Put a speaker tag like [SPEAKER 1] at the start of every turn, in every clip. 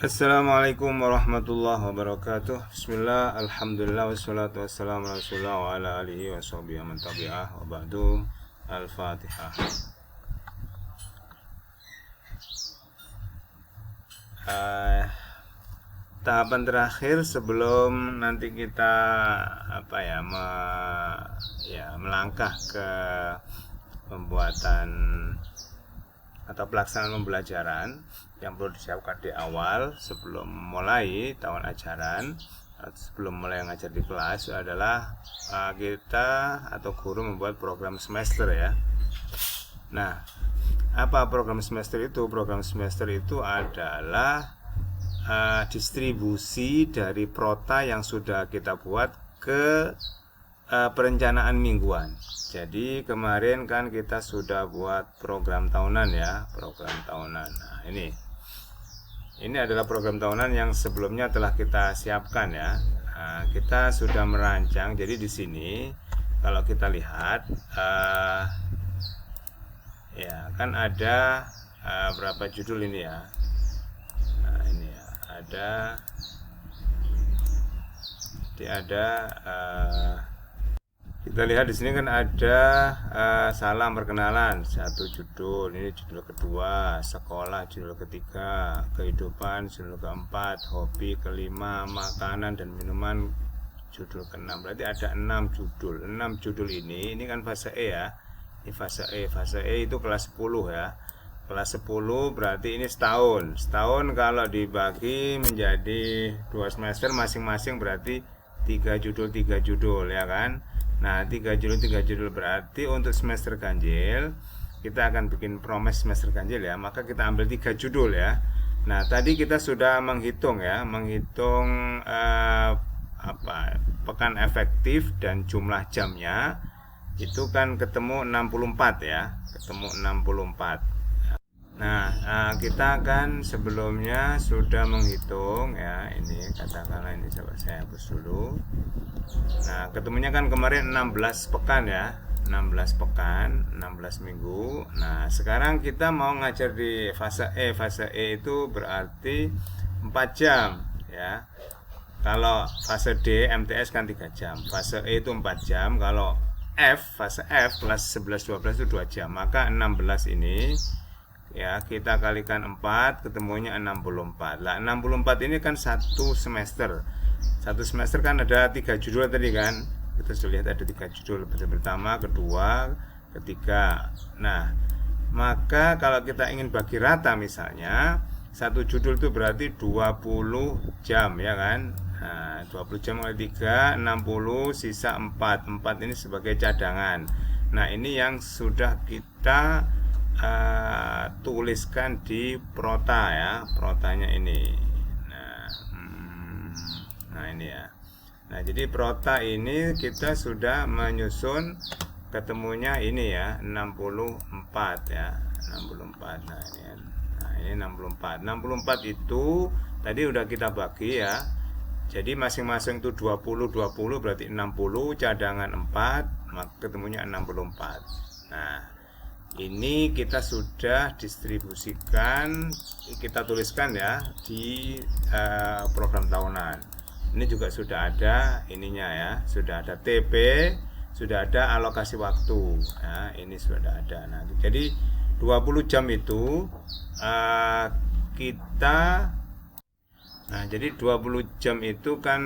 [SPEAKER 1] Assalamualaikum warahmatullahi wabarakatuh. Bismillah, alhamdulillah, wassalatu wassalamu ala rasulillah wa ala alihi wa sahbihi man tabi'ah wa ba'du. Al-Fatihah. Tahapan terakhir sebelum nanti kita melangkah ke pembuatan atau pelaksanaan pembelajaran yang perlu disiapkan di awal sebelum mulai tahun ajaran atau sebelum mulai ngajar di kelas adalah kita atau guru membuat program semester ya. Nah, apa program semester itu? Program semester itu adalah distribusi dari prota yang sudah kita buat ke perencanaan mingguan. Jadi kemarin kan kita sudah buat program tahunan ya, program tahunan. Nah, ini adalah program tahunan yang sebelumnya telah kita siapkan ya. Nah, kita sudah merancang. Jadi di sini kalau kita lihat ya kan ada berapa judul ini ya. Nah, ini ya, ada kita lihat di sini kan ada salam perkenalan satu judul, ini judul kedua, sekolah judul ketiga, kehidupan judul keempat, hobi kelima, makanan dan minuman judul keenam. Berarti ada 6 judul. 6 judul ini kan fase E ya. Ini fase E. Fase E itu kelas 10 ya. Kelas 10 berarti ini setahun. Setahun kalau dibagi menjadi 2 semester masing-masing berarti 3 judul ya kan. Nah, 3 judul berarti untuk semester ganjil kita akan bikin promes semester ganjil ya. Maka kita ambil 3 judul ya. Nah, tadi kita sudah menghitung ya, pekan efektif dan jumlah jamnya. Itu kan ketemu 64 ya, ketemu 64. Nah, kita kan sebelumnya sudah menghitung ya, ini katakanlah ini coba saya hapus dulu. Nah, ketemunya kan kemarin 16 pekan ya, 16 pekan, 16 minggu. Nah, sekarang kita mau ngajar di fase E. Fase E itu berarti 4 jam ya. Kalau fase D, MTS kan 3 jam. Fase E itu 4 jam. Kalau fase F, kelas 11-12 itu 2 jam. Maka 16 ini ya kita kalikan 4 ketemunya 64. Lah 64 ini kan satu semester. Satu semester kan ada 3 judul tadi kan. Kita sudah lihat ada 3 judul, pertama, kedua, ketiga. Nah, maka kalau kita ingin bagi rata misalnya satu judul itu berarti 20 jam ya kan. Nah, 20 jam kali 3 60, sisa 4. 4 ini sebagai cadangan. Nah, ini yang sudah kita tuliskan di prota ya, protanya ini. Nah ini ya. Nah, jadi prota ini kita sudah menyusun ketemunya ini ya, 64 ya, 64. Nah, ini 64. 64 itu tadi udah kita bagi ya. Jadi masing-masing itu 20 berarti 60, cadangan 4, maka ketemunya 64. Nah, ini kita sudah distribusikan, kita tuliskan ya di program tahunan. Ini juga sudah ada ininya ya, sudah ada TP, sudah ada alokasi waktu ya, ini sudah ada. Nah, jadi 20 jam itu jadi 20 jam itu kan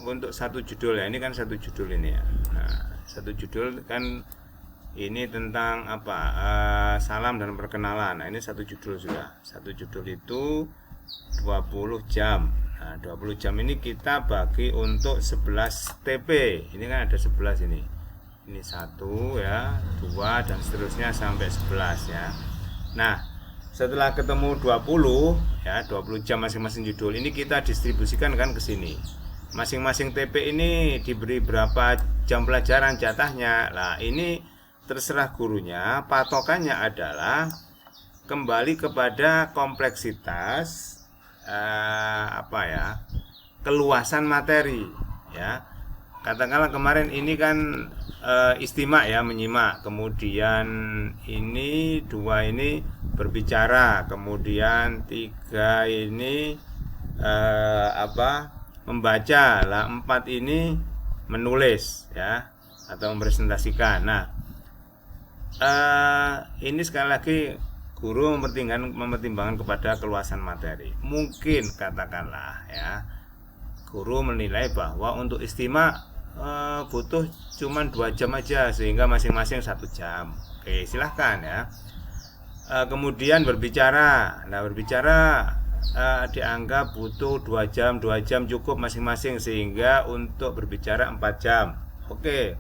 [SPEAKER 1] untuk satu judul ya, ini kan satu judul ini ya. Nah, satu judul kan ini tentang salam dan perkenalan. Nah, ini satu judul sudah. Satu judul itu 20 jam. Nah, 20 jam ini kita bagi untuk 11 TP. Ini kan ada 11 ini. Ini 1 ya, 2 dan seterusnya sampai 11 ya. Nah, setelah ketemu 20 ya, 20 jam masing-masing judul, ini kita distribusikan kan ke sini. Masing-masing TP ini diberi berapa jam pelajaran jatahnya. Nah, ini terserah gurunya. Patokannya adalah kembali kepada kompleksitas keluasan materi ya. Katakanlah kemarin ini kan istimak ya, menyimak, kemudian ini 2 ini berbicara, kemudian 3 ini membaca lah, 4 ini menulis ya atau mempresentasikan. Nah, ini sekali lagi guru mempertimbangkan kepada keluasan materi. Mungkin katakanlah ya, guru menilai bahwa untuk istimewa butuh cuma 2 jam aja, sehingga masing-masing 1 jam. Oke, silahkan ya. Kemudian berbicara. Nah, berbicara dianggap butuh 2 jam cukup masing-masing, sehingga untuk berbicara 4 jam. Oke.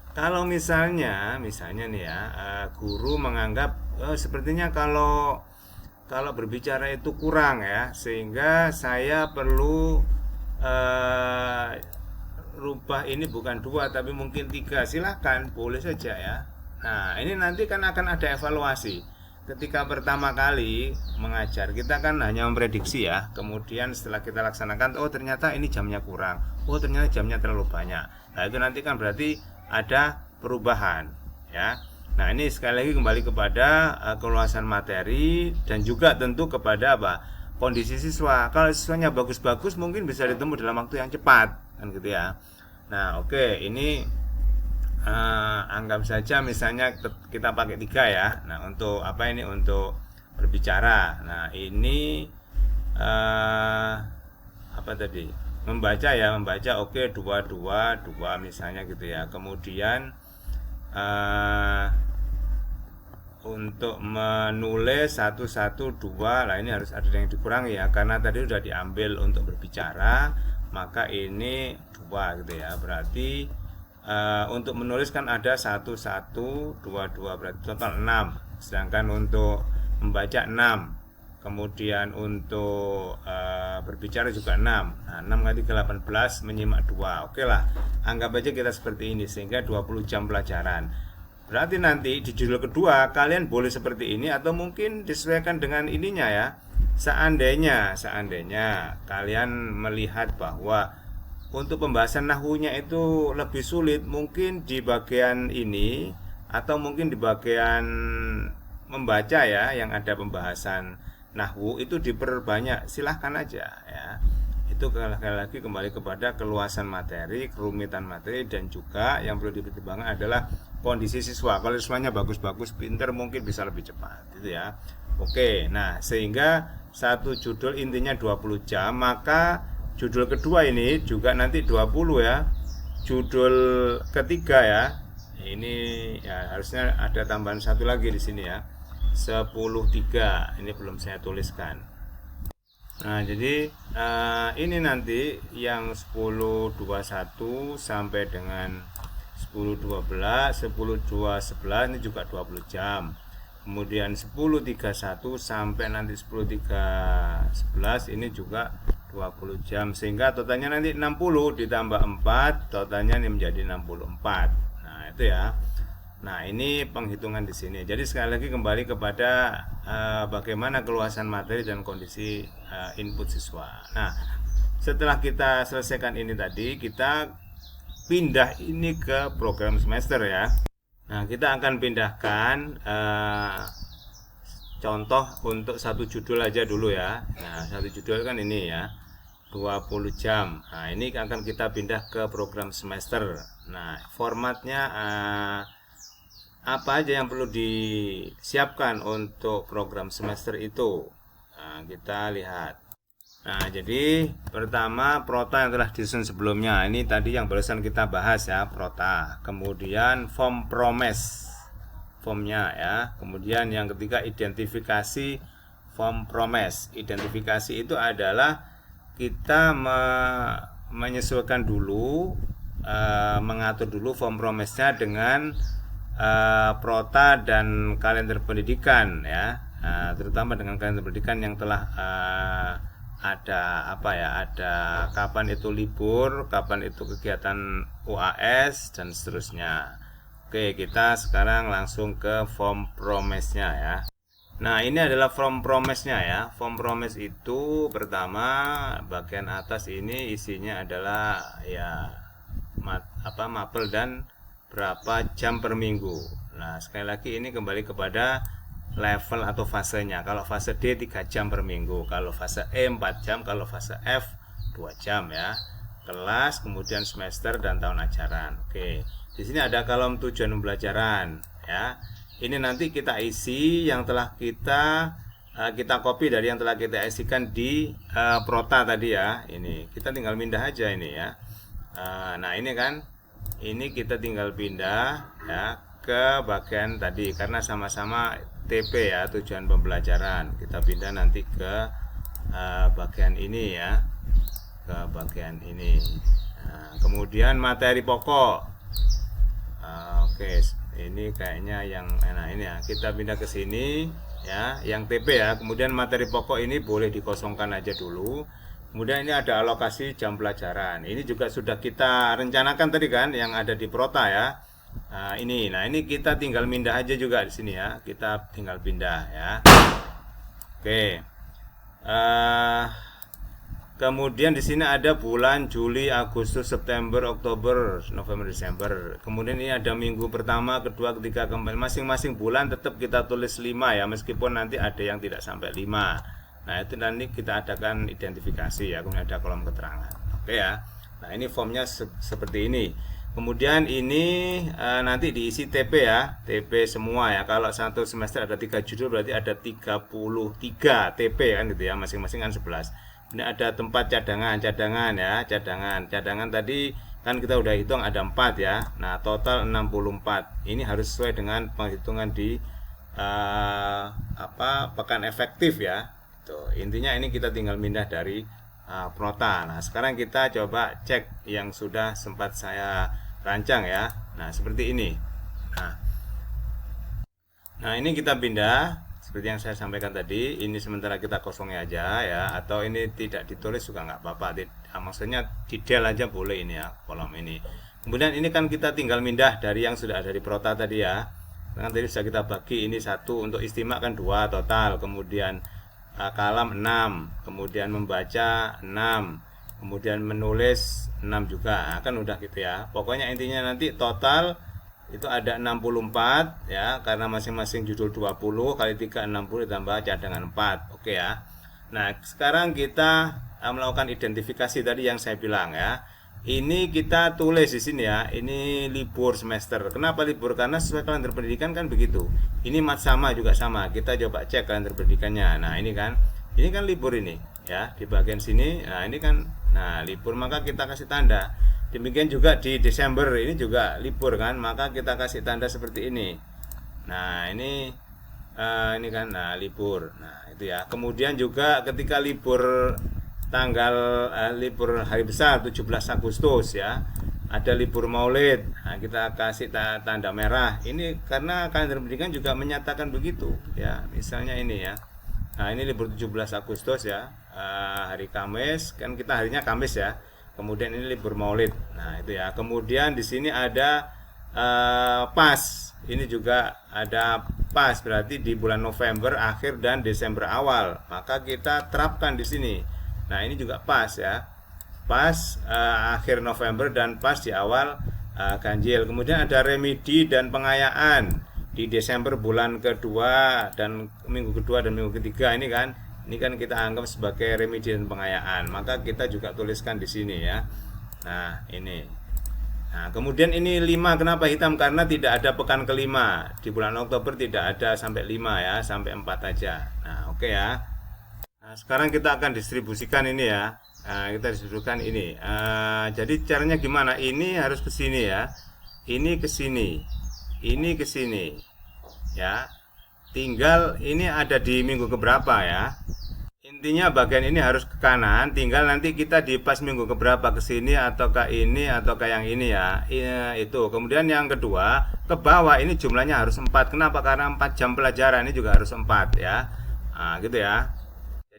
[SPEAKER 1] Kalau misalnya nih ya, guru menganggap sepertinya kalau berbicara itu kurang ya, sehingga saya perlu rubah ini bukan 2 tapi mungkin 3. Silahkan, boleh saja ya. Nah, ini nanti kan akan ada evaluasi. Ketika pertama kali mengajar, kita kan hanya memprediksi ya. Kemudian setelah kita laksanakan, oh ternyata ini jamnya kurang, oh ternyata jamnya terlalu banyak. Nah, itu nanti kan berarti ada perubahan ya. Nah, ini sekali lagi kembali kepada keluasan materi dan juga tentu kepada kondisi siswa. Kalau siswanya bagus-bagus, mungkin bisa ditemu dalam waktu yang cepat kan gitu ya. Nah, oke, ini anggap saja misalnya kita pakai 3 ya. Nah, untuk untuk berbicara. Nah, ini membaca ya, oke, 2 misalnya gitu ya. Kemudian untuk menulis 1, 2, lah ini harus ada yang dikurangi ya, karena tadi sudah diambil untuk berbicara, maka ini 2 gitu ya. Berarti untuk menulis kan ada 1, 2, berarti total 6. Sedangkan untuk membaca 6. Kemudian untuk berbicara juga 6. Nah, 6 kali 18 menyimak 2. Oke lah, anggap aja kita seperti ini, sehingga 20 jam pelajaran. Berarti nanti di judul kedua kalian boleh seperti ini, atau mungkin disesuaikan dengan ininya ya. Seandainya kalian melihat bahwa untuk pembahasan nahwunya itu lebih sulit, mungkin di bagian ini atau mungkin di bagian membaca ya, yang ada pembahasan nahwu itu diperbanyak, silahkan aja ya. Itu sekali lagi kembali kepada keluasan materi, kerumitan materi, dan juga yang perlu dipertimbangkan adalah kondisi siswa. Kalau siswanya bagus-bagus, pinter, mungkin bisa lebih cepat gitu ya. Oke, nah sehingga satu judul intinya 20 jam, maka judul kedua ini juga nanti 20 ya. Judul ketiga ya, ini ya harusnya ada tambahan 1 lagi di sini ya. 10.3 ini belum saya tuliskan. Nah, jadi ini nanti yang 10.21 sampai dengan 10.12, 10.2.11 ini juga 20 jam. Kemudian 10.31 sampai nanti 10.3.11 ini juga 20 jam, sehingga totalnya nanti 60 ditambah 4, totalnya ini menjadi 64. Nah, itu ya. Nah, ini penghitungan di sini. Jadi sekali lagi kembali kepada bagaimana keluasan materi dan kondisi input siswa. Nah, setelah kita selesaikan ini tadi, kita pindah ini ke program semester ya. Nah, kita akan pindahkan contoh untuk satu judul aja dulu ya. Nah, satu judul kan ini ya, 20 jam. Nah, ini akan kita pindah ke program semester. Nah, formatnya apa aja yang perlu disiapkan untuk program semester itu. Nah, kita lihat. Nah, jadi pertama prota yang telah disusun sebelumnya. Ini tadi yang barusan kita bahas ya, prota. Kemudian form promes, formnya ya. Kemudian yang ketiga identifikasi form promes. Identifikasi itu adalah kita menyesuaikan dulu, mengatur dulu form promesnya dengan prota dan kalender pendidikan ya. Terutama dengan kalender pendidikan yang telah ada kapan itu libur, kapan itu kegiatan UAS dan seterusnya. Oke, kita sekarang langsung ke form promesnya ya. Nah, ini adalah form promesnya ya. Form promes itu pertama bagian atas ini isinya adalah ya mapel dan berapa jam per minggu. Nah, sekali lagi ini kembali kepada level atau fasenya. Kalau fase D 3 jam per minggu, kalau fase E 4 jam, kalau fase F 2 jam ya. Kelas, kemudian semester dan tahun ajaran. Oke. Di sini ada kolom tujuan pembelajaran ya. Ini nanti kita isi yang telah kita copy dari yang telah kita isikan di Prota tadi ya. Ini kita tinggal pindah aja ini ya. Nah ini kan, ini kita tinggal pindah ya ke bagian tadi karena sama-sama TP ya, tujuan pembelajaran. Kita pindah nanti ke bagian ini ya, ke bagian ini. Kemudian materi pokok. Oke, ini kayaknya yang ini ya. Kita pindah ke sini ya, yang TP ya. Kemudian materi pokok ini boleh dikosongkan aja dulu. Kemudian ini ada alokasi jam pelajaran. Ini juga sudah kita rencanakan tadi kan, yang ada di Prota ya. Nah ini kita tinggal pindah aja juga di sini ya. Kita tinggal pindah ya. Oke. Kemudian di sini ada bulan Juli, Agustus, September, Oktober, November, Desember. Kemudian ini ada minggu pertama, kedua, ketiga, keempat. Masing-masing bulan tetap kita tulis 5 ya, meskipun nanti ada yang tidak sampai 5. Nah, itu nanti kita adakan identifikasi ya, kemudian ada kolom keterangan. Oke ya. Nah, ini formnya seperti ini. Kemudian ini nanti diisi TP ya, TP semua ya. Kalau satu semester ada 3 judul berarti ada 33 TP kan gitu ya, masing-masing kan 11. Ini ada tempat cadangan ya, cadangan tadi kan kita udah hitung ada 4 ya. Nah, total 64. Ini harus sesuai dengan penghitungan di pekan efektif ya. Tuh, intinya ini kita tinggal pindah dari Prota. Nah, sekarang kita coba cek yang sudah sempat saya rancang ya. Nah, seperti ini. Nah, ini kita pindah seperti yang saya sampaikan tadi. Ini sementara kita kosongnya aja ya, atau ini tidak ditulis juga nggak apa-apa. Maksudnya di del aja boleh ini ya, kolom ini. Kemudian ini kan kita tinggal pindah dari yang sudah ada di Prota tadi ya. Kan tadi sudah kita bagi, ini 1 untuk istimak kan 2 total. Kemudian kalam 6, kemudian membaca 6, kemudian menulis 6 juga. Nah, kan udah gitu ya. Pokoknya intinya nanti total itu ada 64 ya, karena masing-masing judul 20 kali 3 60 ditambah cadangan 4. Oke ya. Nah, sekarang kita melakukan identifikasi tadi yang saya bilang ya. Ini kita tulis di sini ya. Ini libur semester. Kenapa libur? Karena sesuai kalender pendidikan kan begitu. Ini sama juga sama. Kita coba cek kalender pendidikannya. Nah, ini kan libur ini ya, di bagian sini. Nah, ini kan libur, maka kita kasih tanda. Demikian juga di Desember ini juga libur kan, maka kita kasih tanda seperti ini. Nah, ini kan libur. Nah, itu ya. Kemudian juga ketika libur tanggal libur hari besar 17 Agustus ya, ada libur Maulid. Nah, kita kasih tanda merah. Ini karena kalender pendidikan juga menyatakan begitu ya. Misalnya ini ya. Nah, ini libur 17 Agustus ya. Hari Kamis, kan kita harinya Kamis ya. Kemudian ini libur Maulid. Nah, itu ya. Kemudian di sini ada pas. Ini juga ada pas, berarti di bulan November akhir dan Desember awal. Maka kita terapkan di sini. Nah, ini juga pas ya. Pas akhir November dan pas di awal ganjil. Kemudian ada remedi dan pengayaan di Desember bulan kedua dan minggu kedua dan minggu ketiga. Ini kan kita anggap sebagai remedi dan pengayaan. Maka kita juga tuliskan di sini ya. Nah, ini. Nah, kemudian ini 5, kenapa hitam? Karena tidak ada pekan kelima. Di bulan Oktober tidak ada sampai 5 ya, sampai 4 aja. Nah, oke ya. Nah, sekarang kita akan distribusikan ini ya. Kita distribusikan ini. Jadi caranya gimana? Ini harus ke sini ya. Ini ke sini. Ini ke sini. Ya. Tinggal ini ada di minggu keberapa ya. Intinya bagian ini harus ke kanan, tinggal nanti kita di pas minggu keberapa ke sini atau ke ini atau ke yang ini ya. Itu. Kemudian yang kedua, ke bawah ini jumlahnya harus 4. Kenapa? Karena 4 jam pelajaran ini juga harus 4 ya. Nah, gitu ya.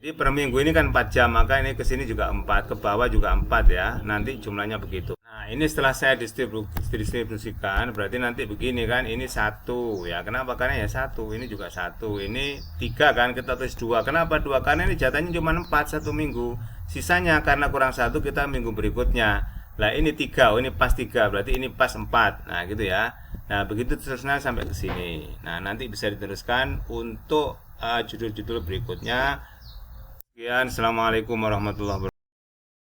[SPEAKER 1] Jadi per minggu ini kan 4 jam, maka ini ke sini juga 4, ke bawah juga 4 ya. Nanti jumlahnya begitu. Nah, ini setelah saya distribusikan, berarti nanti begini kan, ini 1 ya. Kenapa? Karena ya 1, ini juga 1, ini 3 kan, kita tulis 2. Kenapa 2? Karena ini jatahnya cuma 4 1 minggu. Sisanya karena kurang 1 kita minggu berikutnya. Lah ini 3, ini pas 3, berarti ini pas 4. Nah, gitu ya. Nah, begitu terusnya sampai ke sini. Nah, nanti bisa diteruskan untuk judul-judul berikutnya. Sekian, assalamualaikum warahmatullahi wabarakatuh.